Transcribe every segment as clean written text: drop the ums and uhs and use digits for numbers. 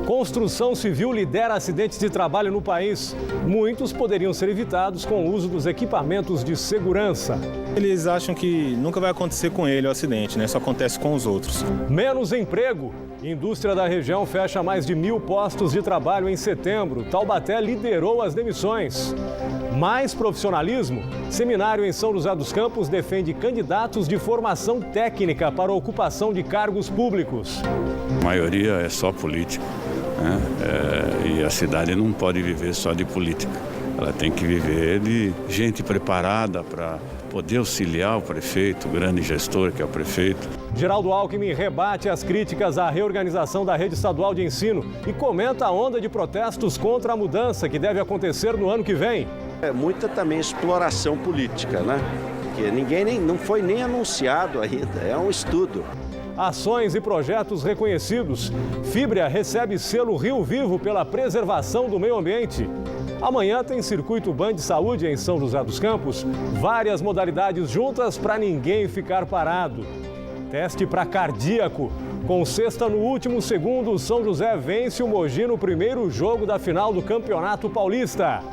Construção civil lidera acidentes de trabalho no país. Muitos poderiam ser evitados com o uso dos equipamentos de segurança. Eles acham que nunca vai acontecer com ele o acidente, né? Só acontece com os outros. Menos emprego. Indústria da região fecha mais de 1.000 postos de trabalho em setembro. Taubaté liderou as demissões. Mais profissionalismo. Seminário em São José dos Campos defende candidatos de formação técnica para a ocupação de cargos públicos. A maioria é só político, né? E a cidade não pode viver só de política. Ela tem que viver de gente preparada para poder auxiliar o prefeito, o grande gestor que é o prefeito. Geraldo Alckmin rebate as críticas à reorganização da rede estadual de ensino e comenta a onda de protestos contra a mudança que deve acontecer no ano que vem. É muita também exploração política, né? Que não foi nem anunciado ainda, é um estudo. Ações e projetos reconhecidos. Fibria recebe selo Rio Vivo pela preservação do meio ambiente. Amanhã tem Circuito Band de Saúde em São José dos Campos. Várias modalidades juntas para ninguém ficar parado. Teste para cardíaco. Com sexta no último segundo, o São José vence o Mogi no primeiro jogo da final do Campeonato Paulista.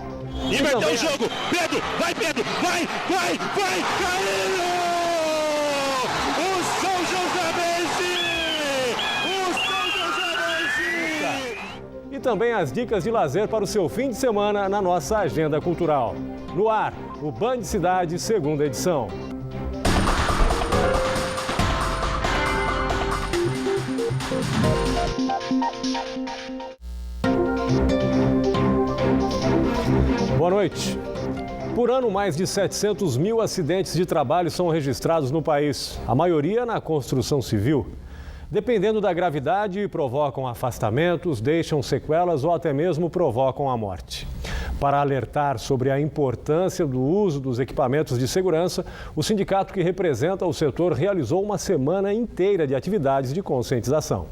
Inverteu o jogo. Pedro, vai, caiu! O São José vence! E também as dicas de lazer para o seu fim de semana na nossa agenda cultural. No ar, o Band Cidade, segunda edição. Boa noite. Por ano, mais de 700 mil acidentes de trabalho são registrados no país, a maioria na construção civil. Dependendo da gravidade, provocam afastamentos, deixam sequelas ou até mesmo provocam a morte. Para alertar sobre a importância do uso dos equipamentos de segurança, o sindicato que representa o setor realizou uma semana inteira de atividades de conscientização.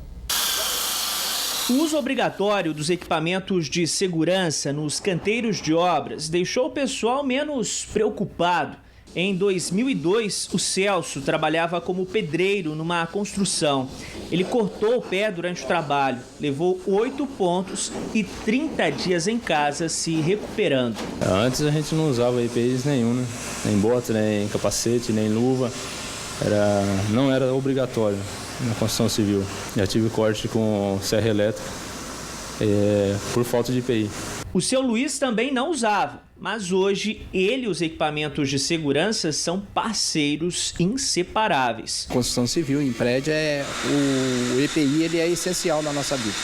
O uso obrigatório dos equipamentos de segurança nos canteiros de obras deixou o pessoal menos preocupado. Em 2002, o Celso trabalhava como pedreiro numa construção. Ele cortou o pé durante o trabalho, levou 8 pontos e 30 dias em casa se recuperando. Antes a gente não usava EPIs nenhum, né? Nem bota, nem capacete, nem luva. Não era obrigatório na construção civil. Já tive corte com serra elétrica por falta de EPI. O seu Luiz também não usava, mas hoje ele e os equipamentos de segurança são parceiros inseparáveis. Construção civil em prédio, o EPI ele é essencial na nossa vida.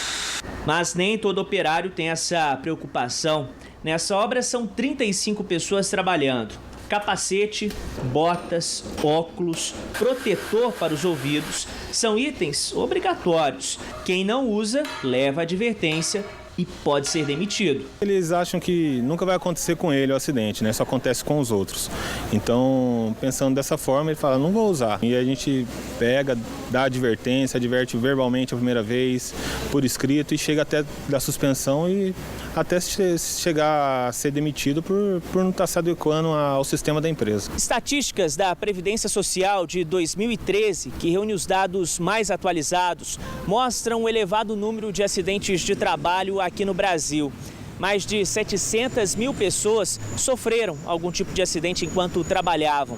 Mas nem todo operário tem essa preocupação. Nessa obra são 35 pessoas trabalhando. Capacete, botas, óculos, protetor para os ouvidos são itens obrigatórios. Quem não usa, leva advertência e pode ser demitido. Eles acham que nunca vai acontecer com ele o acidente, né? Só acontece com os outros. Então, pensando dessa forma, ele fala, não vou usar. E a gente pega, dá advertência, adverte verbalmente a primeira vez, por escrito, e chega até da suspensão e até chegar a ser demitido por não estar se adequando ao sistema da empresa. Estatísticas da Previdência Social de 2013, que reúne os dados mais atualizados, mostram um elevado número de acidentes de trabalho aqui no Brasil. Mais de 700 mil pessoas sofreram algum tipo de acidente enquanto trabalhavam.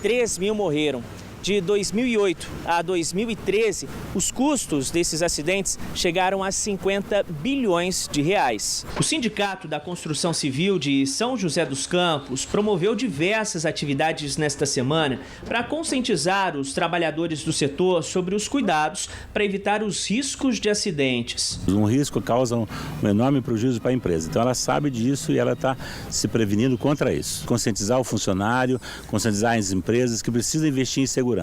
3 mil morreram. De 2008 a 2013, os custos desses acidentes chegaram a 50 bilhões de reais. O Sindicato da Construção Civil de São José dos Campos promoveu diversas atividades nesta semana para conscientizar os trabalhadores do setor sobre os cuidados para evitar os riscos de acidentes. Um risco causa um enorme prejuízo para a empresa, então ela sabe disso e ela está se prevenindo contra isso. Conscientizar o funcionário, conscientizar as empresas que precisam investir em segurança.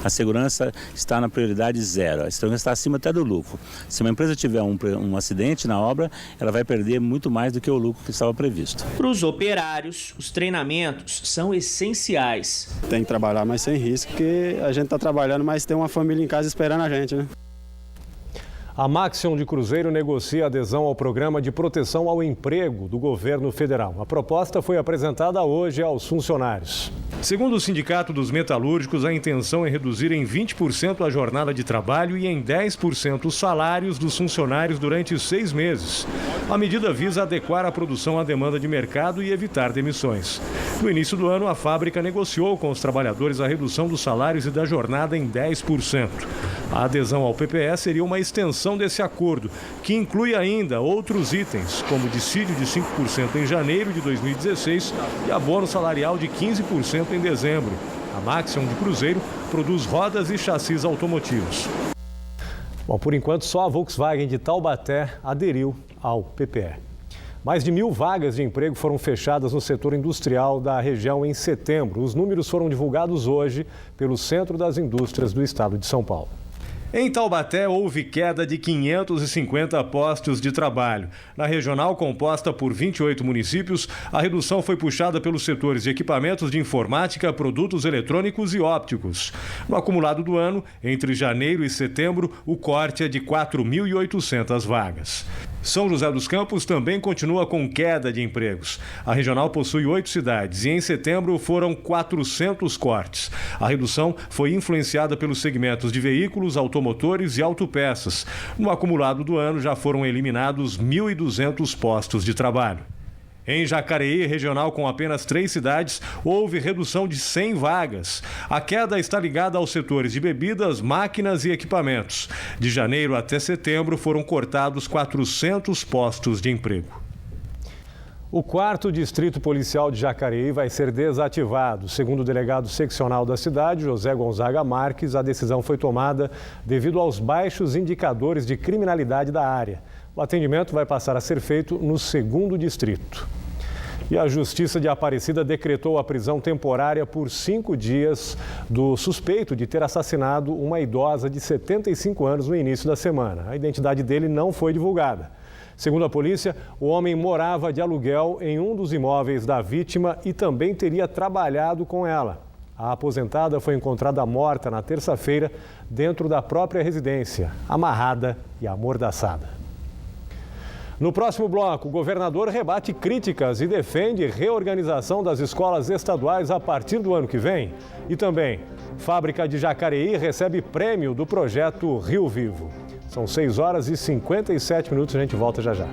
A segurança está na prioridade zero, a segurança está acima até do lucro. Se uma empresa tiver um acidente na obra, ela vai perder muito mais do que o lucro que estava previsto. Para os operários, os treinamentos são essenciais. Tem que trabalhar, mas sem risco, porque a gente está trabalhando, mas tem uma família em casa esperando a gente, né? A Maxion de Cruzeiro negocia adesão ao Programa de Proteção ao Emprego do governo federal. A proposta foi apresentada hoje aos funcionários. Segundo o Sindicato dos Metalúrgicos, a intenção é reduzir em 20% a jornada de trabalho e em 10% os salários dos funcionários durante 6 meses. A medida visa adequar a produção à demanda de mercado e evitar demissões. No início do ano, a fábrica negociou com os trabalhadores a redução dos salários e da jornada em 10%. A adesão ao PPE seria uma extensão desse acordo, que inclui ainda outros itens, como dissídio de 5% em janeiro de 2016 e abono salarial de 15% em dezembro. A Maxion de Cruzeiro produz rodas e chassis automotivos. Bom, por enquanto, só a Volkswagen de Taubaté aderiu ao PPE. Mais de 1.000 vagas de emprego foram fechadas no setor industrial da região em setembro. Os números foram divulgados hoje pelo Centro das Indústrias do Estado de São Paulo. Em Taubaté, houve queda de 550 postos de trabalho. Na regional, composta por 28 municípios, a redução foi puxada pelos setores de equipamentos de informática, produtos eletrônicos e ópticos. No acumulado do ano, entre janeiro e setembro, o corte é de 4.800 vagas. São José dos Campos também continua com queda de empregos. A regional possui 8 cidades e em setembro foram 400 cortes. A redução foi influenciada pelos segmentos de veículos, automotores e autopeças. No acumulado do ano já foram eliminados 1.200 postos de trabalho. Em Jacareí, regional com apenas 3 cidades, houve redução de 100 vagas. A queda está ligada aos setores de bebidas, máquinas e equipamentos. De janeiro até setembro foram cortados 400 postos de emprego. O 4º Distrito Policial de Jacareí vai ser desativado. Segundo o delegado seccional da cidade, José Gonzaga Marques, a decisão foi tomada devido aos baixos indicadores de criminalidade da área. O atendimento vai passar a ser feito no 2º Distrito. E a Justiça de Aparecida decretou a prisão temporária por 5 dias do suspeito de ter assassinado uma idosa de 75 anos no início da semana. A identidade dele não foi divulgada. Segundo a polícia, o homem morava de aluguel em um dos imóveis da vítima e também teria trabalhado com ela. A aposentada foi encontrada morta na terça-feira dentro da própria residência, amarrada e amordaçada. No próximo bloco, o governador rebate críticas e defende reorganização das escolas estaduais a partir do ano que vem. E também, fábrica de Jacareí recebe prêmio do projeto Rio Vivo. São 6 horas e 57 minutos, a gente volta já já.